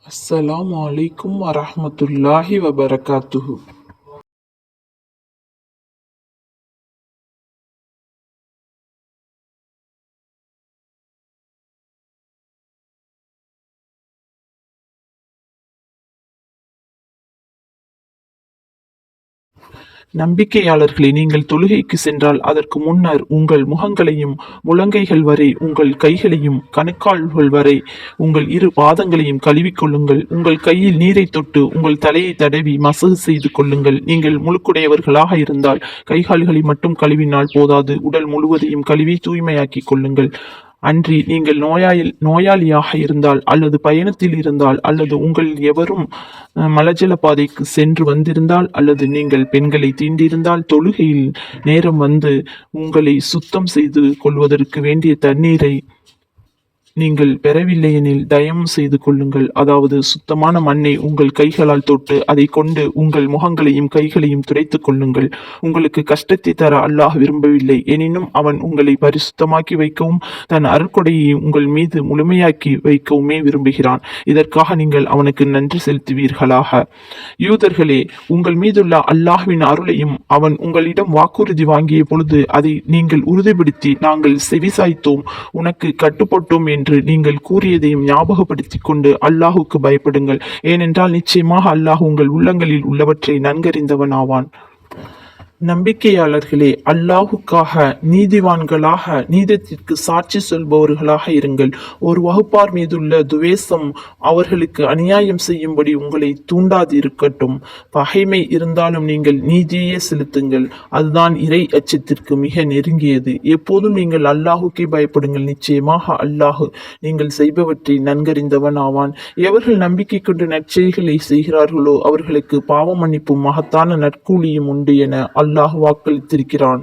அஸ்ஸலாமு அலைக்கும் வரஹ்மத்துல்லாஹி வபரகாத்துஹு. நம்பிக்கையாளர்களே, நீங்கள் தொழுகைக்கு சென்றால் அதற்கு முன்னர் உங்கள் முகங்களையும் முழங்கைகள் வரை உங்கள் கைகளையும் கணுக்கால்கள் வரை உங்கள் இரு பாதங்களையும் கழுவிக்கொள்ளுங்கள். உங்கள் கையில் நீரை தொட்டு உங்கள் தலையை தடவி மசகு செய்து கொள்ளுங்கள். நீங்கள் முழுக்குடையவர்களாக இருந்தால் கைகால்களை மட்டும் கழுவினால் போதாது, உடல் முழுவதையும் கழுவி தூய்மையாக்கிக் கொள்ளுங்கள். அன்றி நீங்கள் நோயாளியாக இருந்தால் அல்லது பயணத்தில் இருந்தால் அல்லது உங்கள் எவரும் மலஜல பாதைக்கு சென்று வந்திருந்தால் அல்லது நீங்கள் பெண்களை தீண்டியிருந்தால் தொழுகையில் நேரம் வந்து உங்களை சுத்தம் செய்து கொள்வதற்கு வேண்டிய தண்ணீரை நீங்கள் பெறவில்லையெனில் தயவு செய்து கொள்ளுங்கள். அதாவது சுத்தமான மண்ணை உங்கள் கைகளால் தொட்டு அதை கொண்டு உங்கள் முகங்களையும் கைகளையும் துடைத்துக் கொள்ளுங்கள். உங்களுக்கு கஷ்டத்தை தர அல்லாஹ் விரும்பவில்லை. எனினும் அவன் உங்களை பரிசுத்தமாக்கி வைக்கவும் தன் அருட்கொடையை உங்கள் மீது முழுமையாக்கி வைக்கவுமே விரும்புகிறான். இதற்காக நீங்கள் அவனுக்கு நன்றி செலுத்துவீர்களாக. யூதர்களே, உங்கள் மீதுள்ள அல்லாஹ்வின் அருளையும் அவன் உங்களிடம் வாக்குறுதி வாங்கிய பொழுது அதை நீங்கள் உறுதிப்படுத்தி நாங்கள் செவிசாய்த்தோம், உனக்கு கட்டுப்பட்டோம் என்று நீங்கள் கூறியதையும் ஞாபகப்படுத்திக் கொண்டு அல்லாஹுக்கு பயப்படுங்கள். ஏனென்றால் நிச்சயமாக அல்லாஹ் உங்கள் உள்ளங்களில் உள்ளவற்றை நன்கறிந்தவன் ஆவான். நம்பிக்கையாளர்களே, அல்லாஹுக்காக நீதிவான்களாக நீதத்திற்கு சாட்சி சொல்பவர்களாக இருங்கள். ஒரு வகுப்பார் மீதுள்ள துவேஷம் அவர்களுக்கு அநியாயம் செய்யும்படி உங்களை தூண்டாது இருக்கட்டும். பகைமை இருந்தாலும் நீங்கள் நீதியே செலுத்துங்கள், அதுதான் இறை அச்சத்திற்கு மிக நெருங்கியது. எப்போதும் நீங்கள் அல்லாஹுக்கே பயப்படுங்கள். நிச்சயமாக அல்லாஹு நீங்கள் செய்பவற்றை நன்கறிந்தவன் ஆவான். எவர்கள் நம்பிக்கை கொண்டு நற்செய்களை செய்கிறார்களோ அவர்களுக்கு பாவ மன்னிப்பும் மகத்தான நற்கூலியும் உண்டு என அல்லாஹ் வாக்களித்திருக்கிறான்.